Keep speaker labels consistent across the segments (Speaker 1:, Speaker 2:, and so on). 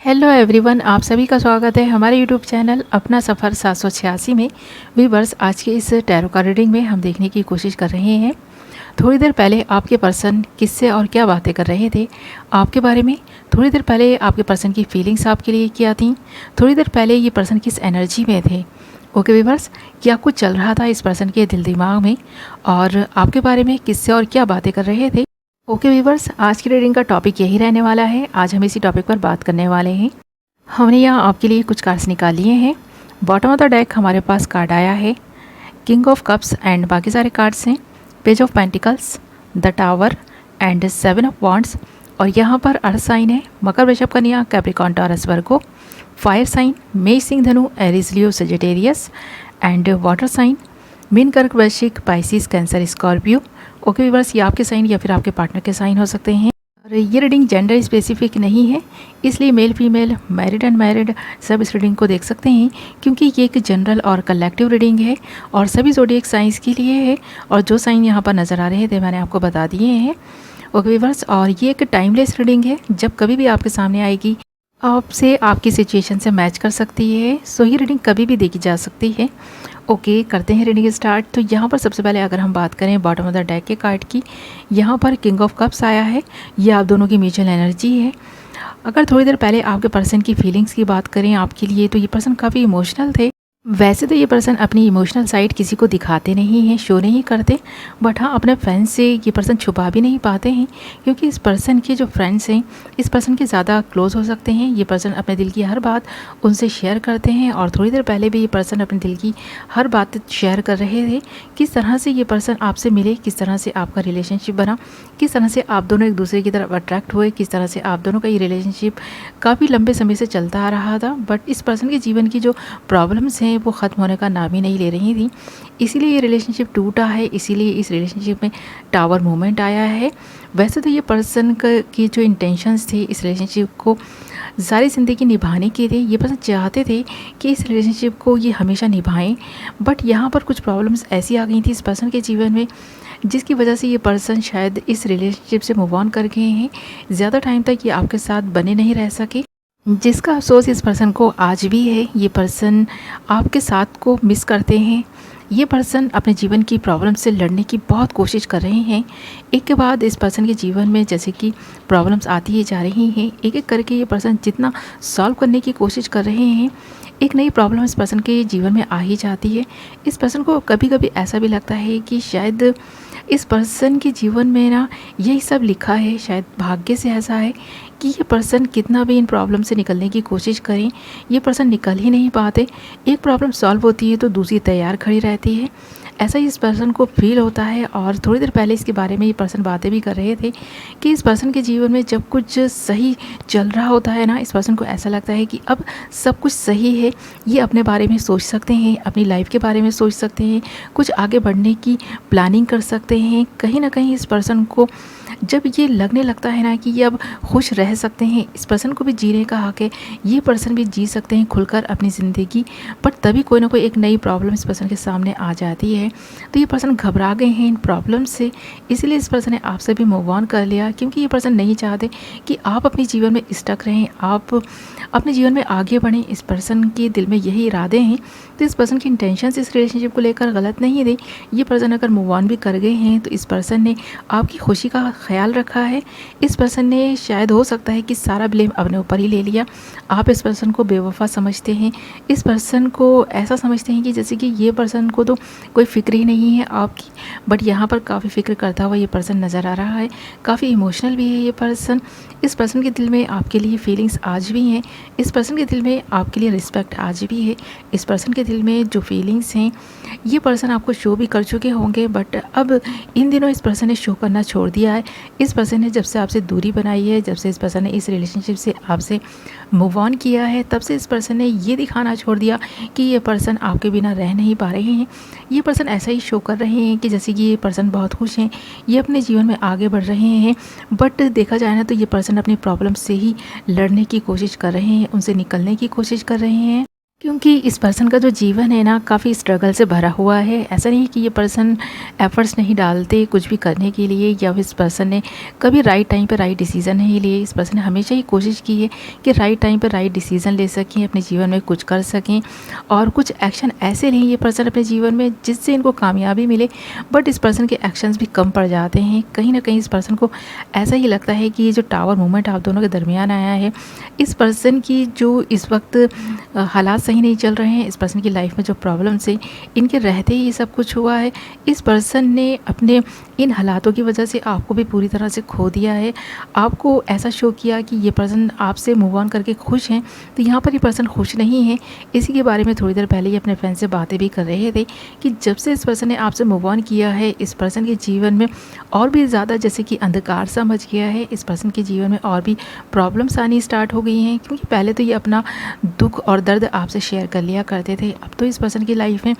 Speaker 1: Hello everyone, आप सभी का स्वागत है हमारे यूट्यूब चैनल अपना सफ़र 786 में। व्यूअर्स, आज के इस टैरो कार्ड रीडिंग में हम देखने की कोशिश कर रहे हैं थोड़ी देर पहले आपके पर्सन किससे और क्या बातें कर रहे थे आपके बारे में। थोड़ी देर पहले आपके पर्सन की फीलिंग्स आपके लिए क्या थी, थोड़ी देर पहले ये पर्सन किस एनर्जी में थे। ओके व्यूअर्स, क्या कुछ चल रहा था इस पर्सन के दिल दिमाग में और आपके बारे में किससे और क्या बातें कर रहे थे। ओके व्यूअर्स, आज की रीडिंग का टॉपिक यही रहने वाला है। आज हम इसी टॉपिक पर बात करने वाले हैं। हमने यहाँ आपके लिए कुछ कार्ड्स निकाल लिए हैं। बॉटम ऑफ द डेक हमारे पास कार्ड आया है किंग ऑफ कप्स एंड बाकी सारे कार्ड्स हैं page of pentacles, the tower and 7 of wands. और यहाँ पर अर्थ साइन है मकर, वृषभ, कन्या, Capricorn, Taurus, Virgo. Fire sign मेष, सिंह, धनु, Aries, Leo, Sagittarius. And water sign मीन, कर्क, वृश्चिक, Pisces, Cancer, Scorpio. Okay viewers, ये आपके साइन या फिर आपके पार्टनर के साइन हो सकते हैं। और ये रीडिंग जेंडर स्पेसिफिक नहीं है, इसलिए मेल, फीमेल, मैरिड, अनमैरिड सब इस रीडिंग को देख सकते हैं, क्योंकि ये एक जनरल और कलेक्टिव रीडिंग है और सभी ज़ोडिएक साइंस के लिए है। और जो साइन यहाँ पर नज़र आ रहे थे मैंने आपको बता दिए हैं। ओके व्यूअर्स, और ये एक टाइमलेस रीडिंग है, जब कभी भी आपके सामने आएगी आपसे आपकी सिचुएशन से मैच कर सकती है। सो ये रीडिंग कभी भी देखी जा सकती है। ओके, करते हैं रीडिंग स्टार्ट। तो यहाँ पर सबसे पहले अगर हम बात करें बॉटम ऑफ द डेक के कार्ड की, यहाँ पर किंग ऑफ कप्स आया है। ये आप दोनों की म्यूचुअल एनर्जी है। अगर थोड़ी देर पहले आपके पर्सन की फीलिंग्स की बात करें आपके लिए, तो ये पर्सन काफ़ी इमोशनल थे। वैसे तो ये पर्सन अपनी इमोशनल साइड किसी को दिखाते नहीं हैं, शो नहीं करते, बट हाँ अपने फ्रेंड्स से ये पर्सन छुपा भी नहीं पाते हैं, क्योंकि इस पर्सन के जो फ्रेंड्स हैं इस पर्सन के ज़्यादा क्लोज हो सकते हैं। ये पर्सन अपने दिल की हर बात उनसे शेयर करते हैं और थोड़ी देर पहले भी ये पर्सन अपने दिल की हर बात शेयर कर रहे थे। किस तरह से ये पर्सन आपसे मिले, किस तरह से आपका रिलेशनशिप बना, किस तरह से आप दोनों एक दूसरे की तरफ अट्रैक्ट हुए, किस तरह से आप दोनों का ये रिलेशनशिप काफ़ी लंबे समय से चलता आ रहा था। बट इस पर्सन के जीवन की जो प्रॉब्लम्स हैं वो ख़त्म होने का नाम ही नहीं ले रही थी, इसीलिए ये रिलेशनशिप टूटा है, इसीलिए इस रिलेशनशिप में टावर मूवमेंट आया है। वैसे तो ये पर्सन की जो इंटेंशंस थे इस रिलेशनशिप को सारी ज़िंदगी निभाने के थे, ये पर्सन चाहते थे कि इस रिलेशनशिप को ये हमेशा निभाएं, बट यहाँ पर कुछ प्रॉब्लम्स ऐसी आ गई थी इस पर्सन के जीवन में जिसकी वजह से ये पर्सन शायद इस रिलेशनशिप से मूव ऑन कर गए हैं। ज़्यादा टाइम तक ये आपके साथ बने नहीं रह सके, जिसका अफसोस इस पर्सन को आज भी है। ये पर्सन आपके साथ को मिस करते हैं। ये पर्सन अपने जीवन की प्रॉब्लम से लड़ने की बहुत कोशिश कर रहे हैं। एक के बाद इस पर्सन के जीवन में जैसे कि प्रॉब्लम्स आती ही जा रही हैं, एक एक करके ये पर्सन जितना सॉल्व करने की कोशिश कर रहे हैं, एक नई प्रॉब्लम इस पर्सन के जीवन में आ ही जाती है। इस पर्सन को कभी कभी ऐसा भी लगता है कि शायद इस पर्सन के जीवन में ना यही सब लिखा है, शायद भाग्य से ऐसा है कि ये पर्सन कितना भी इन प्रॉब्लम से निकलने की कोशिश करें, ये पर्सन निकल ही नहीं पाते। एक प्रॉब्लम सॉल्व होती है तो दूसरी तैयार खड़ी रहती है, ऐसा ही इस पर्सन को फील होता है। और थोड़ी देर पहले इसके बारे में ये पर्सन बातें भी कर रहे थे कि इस पर्सन के जीवन में जब कुछ सही चल रहा होता है ना, इस पर्सन को ऐसा लगता है कि अब सब कुछ सही है, ये अपने बारे में सोच सकते हैं, अपनी लाइफ के बारे में सोच सकते हैं, कुछ आगे बढ़ने की प्लानिंग कर सकते हैं। कहीं ना कहीं इस पर्सन को जब ये लगने लगता है ना कि ये अब खुश रह सकते हैं, इस पर्सन को भी जीने का हक है, ये पर्सन भी जी सकते हैं खुलकर अपनी ज़िंदगी, बट तभी कोई ना कोई एक नई प्रॉब्लम इस पर्सन के सामने आ जाती है। तो ये पर्सन घबरा गए हैं इन प्रॉब्लम से, इसीलिए इस पर्सन ने आपसे भी मूव ऑन कर लिया, क्योंकि ये पर्सन नहीं चाहते कि आप अपने जीवन में स्टक रहें, आप अपने जीवन में आगे बढ़ें। इस पर्सन के दिल में यही इरादे हैं। तो इस पर्सन की इंटेंशंस इस रिलेशनशिप को लेकर गलत नहीं थे। ये पर्सन अगर मूव ऑन भी कर गए हैं तो इस पर्सन ने आपकी खुशी का ख्याल रखा है। इस पर्सन ने शायद हो सकता है कि सारा ब्लेम अपने ऊपर ही ले लिया। आप इस पर्सन को बेवफा समझते हैं, इस पर्सन को ऐसा समझते हैं कि जैसे कि ये पर्सन को तो कोई फिक्र ही नहीं है आपकी, बट यहाँ पर काफ़ी फिक्र करता हुआ ये पर्सन नज़र आ रहा है। काफ़ी इमोशनल भी है ये पर्सन। इस पर्सन के दिल में आपके लिए फीलिंग्स आज भी हैं, इस पर्सन के दिल में आपके लिए रिस्पेक्ट आज भी है। इस पर्सन के दिल में जो फीलिंग्स हैं ये पर्सन आपको शो भी कर चुके होंगे, बट अब इन दिनों इस पर्सन ने शो करना छोड़ दिया है। इस पर्सन ने जब से आपसे दूरी बनाई है, जब से इस पर्सन ने इस रिलेशनशिप से आपसे मूव ऑन किया है, तब से इस पर्सन ने ये दिखाना छोड़ दिया कि ये पर्सन आपके बिना रह नहीं पा रहे हैं। ये पर्सन ऐसा ही शो कर रहे हैं कि जैसे कि ये पर्सन बहुत खुश हैं, ये अपने जीवन में आगे बढ़ रहे हैं, बट देखा जाए ना तो ये पर्सन अपनी प्रॉब्लम से ही लड़ने की कोशिश कर रहे हैं, उनसे निकलने की कोशिश कर रहे हैं। क्योंकि इस पर्सन का जो जीवन है ना काफ़ी स्ट्रगल से भरा हुआ है। ऐसा नहीं कि ये पर्सन एफ़र्ट्स नहीं डालते कुछ भी करने के लिए, या इस पर्सन ने कभी राइट टाइम पे राइट डिसीज़न नहीं लिए। इस पर्सन ने हमेशा ही कोशिश की है कि राइट टाइम पे राइट डिसीज़न ले सकें, अपने जीवन में कुछ कर सकें और कुछ एक्शन ऐसे लें ये पर्सन अपने जीवन में जिससे इनको कामयाबी मिले। बट इस पर्सन के एक्शंस भी कम पड़ जाते हैं। कहीं ना कहीं इस पर्सन को ऐसा ही लगता है कि ये जो टावर मूवमेंट आप दोनों के दरमियान आया है, इस पर्सन की जो इस वक्त हालात सही नहीं चल रहे हैं, इस पर्सन की लाइफ में जो प्रॉब्लम्स हैं इनके रहते ही ये सब कुछ हुआ है। इस पर्सन ने अपने इन हालातों की वजह से आपको भी पूरी तरह से खो दिया है। आपको ऐसा शो किया कि ये पर्सन आपसे मूव ऑन करके खुश हैं, तो यहाँ पर ये पर्सन खुश नहीं है। इसी के बारे में थोड़ी देर पहले ही अपने फ्रेंड से बातें भी कर रहे थे कि जब से इस पर्सन ने आपसे मूव ऑन किया है, इस पर्सन के जीवन में और भी ज़्यादा जैसे कि अंधकार सा मच गया है। इस पर्सन के जीवन में और भी प्रॉब्लम्स आनी स्टार्ट हो गई हैं, क्योंकि पहले तो ये अपना दुख और दर्द आपसे शेयर कर लिया करते थे। अब तो इस पर्सन की लाइफ में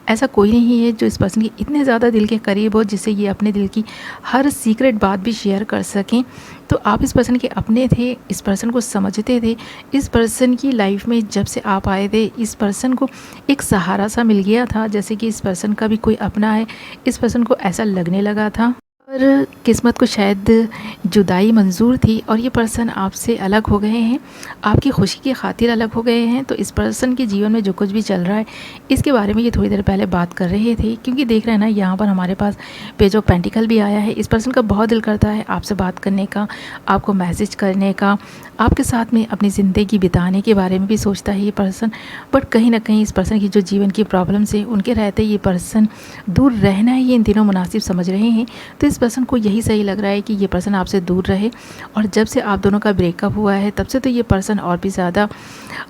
Speaker 1: ऐसा कोई नहीं है जो इस पर्सन के इतने ज़्यादा दिल के करीब हो, जिससे ये अपने दिल की हर सीक्रेट बात भी शेयर कर सकें। तो आप इस पर्सन के अपने थे, इस पर्सन को समझते थे। इस पर्सन की लाइफ में जब से आप आए थे, इस पर्सन को एक सहारा सा मिल गया था, जैसे कि इस पर्सन का भी कोई अपना है। इस पर्सन को ऐसा लगने लगा था, पर किस्मत को शायद जुदाई मंजूर थी और ये पर्सन आपसे अलग हो गए हैं, आपकी खुशी की खातिर अलग हो गए हैं। तो इस पर्सन के जीवन में जो कुछ भी चल रहा है इसके बारे में ये थोड़ी देर पहले बात कर रहे थे, क्योंकि देख रहे हैं ना यहाँ पर हमारे पास पेज ऑफ पेंटिकल भी आया है। इस पर्सन का बहुत दिल करता है आपसे बात करने का, आपको मैसेज करने का, आपके साथ में अपनी ज़िंदगी बिताने के बारे में भी सोचता है ये पर्सन। बट कहीं ना कहीं इस पर्सन की जो जीवन की प्रॉब्लम्स है उनके रहते ये पर्सन दूर रहना ही ये इन दिनों मुनासिब समझ रहे हैं। तो इस पर्सन को यही सही लग रहा है कि ये पर्सन आपसे दूर रहे। और जब से आप दोनों का ब्रेकअप हुआ है तब से तो ये पर्सन और भी ज़्यादा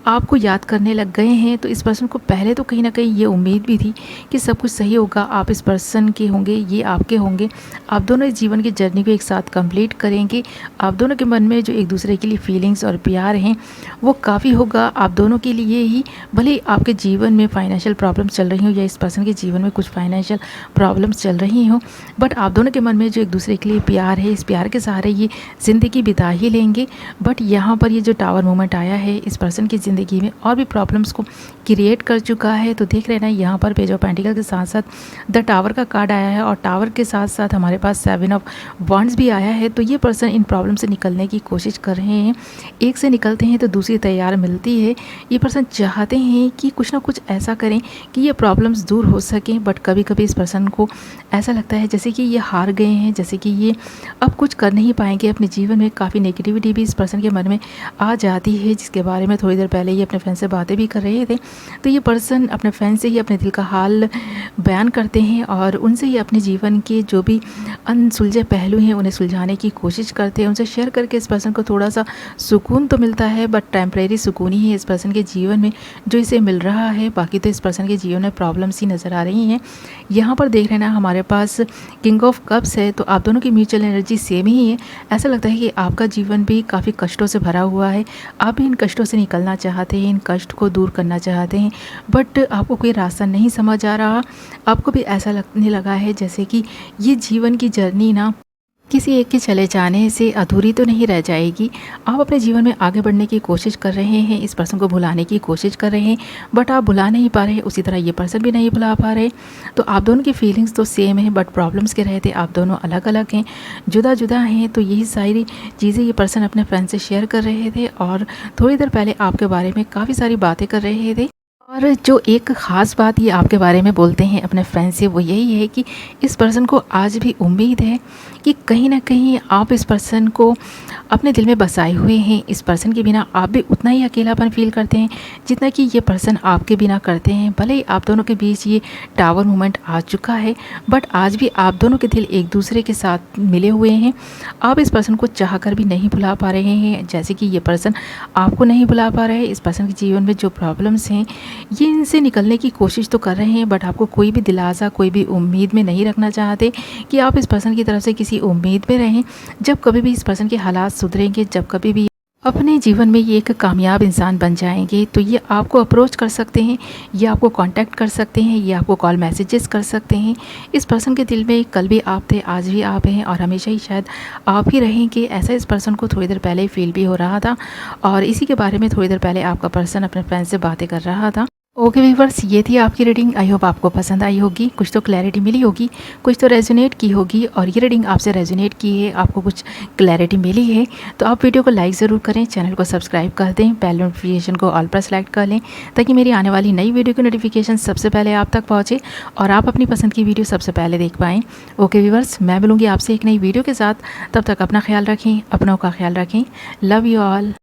Speaker 1: आपको याद करने लग गए हैं। तो इस पर्सन को पहले तो कहीं ना कहीं ये उम्मीद भी थी कि सब कुछ सही होगा, आप इस पर्सन के होंगे, ये आपके होंगे, आप दोनों इस जीवन की जर्नी को एक साथ कंप्लीट करेंगे। आप दोनों के मन में जो एक दूसरे के लिए फीलिंग्स और प्यार हैं वो काफ़ी होगा आप दोनों के लिए ही। भले आपके जीवन में फाइनेंशियल प्रॉब्लम्स चल रही हो या इस पर्सन के जीवन में कुछ फाइनेंशियल प्रॉब्लम्स चल रही हो, बट आप दोनों के मन में जो एक दूसरे के लिए प्यार है, इस प्यार के सहारे ये ज़िंदगी बिता ही लेंगे। बट यहाँ पर ये जो टावर मोमेंट आया है इस पर्सन की ज़िंदगी में और भी प्रॉब्लम्स को क्रिएट कर चुका है। तो देख रहे हैं ना यहाँ पर पेज ऑफ पेंटिकल के साथ साथ द टावर का कार्ड आया है और टावर के साथ साथ हमारे पास 7 ऑफ वॉन्ड्स भी आया है। तो ये पर्सन इन प्रॉब्लम से निकलने की कोशिश कर रहे हैं। एक से निकलते हैं तो दूसरी तैयार मिलती है। ये पर्सन चाहते हैं कि कुछ ना कुछ ऐसा करें कि ये प्रॉब्लम्स दूर हो सकें, बट कभी कभी इस पर्सन को ऐसा लगता है जैसे कि ये हार गए हैं, जैसे कि ये अब कुछ कर नहीं पाएंगे अपने जीवन में। काफ़ी नेगेटिविटी भी इस पर्सन के मन में आ जाती है, जिसके बारे में थोड़ी देर पहले ही अपने फ्रेंड से बातें भी कर रहे थे। तो ये पर्सन अपने फ्रेंड से ही अपने दिल का हाल बयान करते हैं और उनसे ही अपने जीवन के जो भी अनसुलझे पहलू हैं उन्हें सुलझाने की कोशिश करते हैं। उनसे शेयर करके इस पर्सन को थोड़ा सा सुकून तो मिलता है, बट टेम्परेरी सुकून ही है इस पर्सन के जीवन में जो इसे मिल रहा है। बाकी तो इस पर्सन के जीवन में प्रॉब्लम्स ही नज़र आ रही हैं। यहाँ पर देख रहे हैं ना हमारे पास किंग ऑफ कप्स है, तो आप दोनों की म्यूचुअल एनर्जी सेम ही है। ऐसा लगता है कि आपका जीवन भी काफ़ी कष्टों से भरा हुआ है, आप भी इन कष्टों से निकलना चाहते हैं, इन कष्ट को दूर करना चाहते हैं, बट आपको कोई रास्ता नहीं समझ आ रहा। आपको भी ऐसा लगने लगा है जैसे कि ये जीवन की जर्नी ना किसी एक के चले जाने से अधूरी तो नहीं रह जाएगी। आप अपने जीवन में आगे बढ़ने की कोशिश कर रहे हैं, इस पर्सन को भुलाने की कोशिश कर रहे हैं, बट आप भुला नहीं पा रहे, उसी तरह ये पर्सन भी नहीं भुला पा रहे। तो आप दोनों की फीलिंग्स तो सेम है, बट प्रॉब्लम्स के रहते आप दोनों अलग अलग हैं, जुदा जुदा हैं। तो यही सारी चीज़ें ये पर्सन अपने फ्रेंड से शेयर कर रहे थे और थोड़ी देर पहले आपके बारे में काफ़ी सारी बातें कर रहे थे। और जो एक ख़ास बात ये आपके बारे में बोलते हैं अपने फ्रेंड से वो यही है कि इस पर्सन को आज भी उम्मीद है कि कहीं ना कहीं आप इस पर्सन को अपने दिल में बसाए हुए हैं। इस पर्सन के बिना आप भी उतना ही अकेलापन फील करते हैं जितना कि ये पर्सन आपके बिना करते हैं। भले ही आप दोनों के बीच ये टावर मोमेंट आ चुका है, बट आज भी आप दोनों के दिल एक दूसरे के साथ मिले हुए हैं। आप इस पर्सन को चाह कर भी नहीं भुला पा रहे हैं, जैसे कि ये पर्सन आपको नहीं भुला पा रहे हैं। इस पर्सन के जीवन में जो प्रॉब्लम्स हैं ये इनसे निकलने की कोशिश तो कर रहे हैं, बट आपको कोई भी दिलासा, कोई भी उम्मीद में नहीं रखना चाहते कि आप इस पर्सन की तरफ से किसी उम्मीद में रहें। जब कभी भी इस पर्सन के हालात सुधरेंगे, जब कभी भी अपने जीवन में ये एक कामयाब इंसान बन जाएंगे तो ये आपको अप्रोच कर सकते हैं, ये आपको कांटेक्ट कर सकते हैं, ये आपको कॉल मैसेजेस कर सकते हैं। इस पर्सन के दिल में कल भी आप थे, आज भी आप हैं और हमेशा ही शायद आप ही रहेंगे। ऐसा इस पर्सन को थोड़ी देर पहले ही फील भी हो रहा था और इसी के बारे में थोड़ी देर पहले आपका पर्सन अपने फ्रेंड से बातें कर रहा था। ओके व्यूवर्स, ये थी आपकी रीडिंग। आई होप आपको पसंद आई होगी, कुछ तो क्लैरिटी मिली होगी, कुछ तो रेजोनेट की होगी। और ये रीडिंग आपसे रेजोनेट की है, आपको कुछ क्लैरिटी मिली है तो आप वीडियो को लाइक ज़रूर करें, चैनल को सब्सक्राइब कर दें, बेल नोटिफिकेशन को ऑल पर सेलेक्ट कर लें ताकि मेरी आने वाली नई वीडियो की नोटिफिकेशन सबसे पहले आप तक पहुँचे और आप अपनी पसंद की वीडियो सबसे पहले देख पाएँ। ओके व्यूवर्स, मैं मिलूँगी आपसे एक नई वीडियो के साथ। तब तक अपना ख्याल रखें, अपनों का ख्याल रखें। Love you all.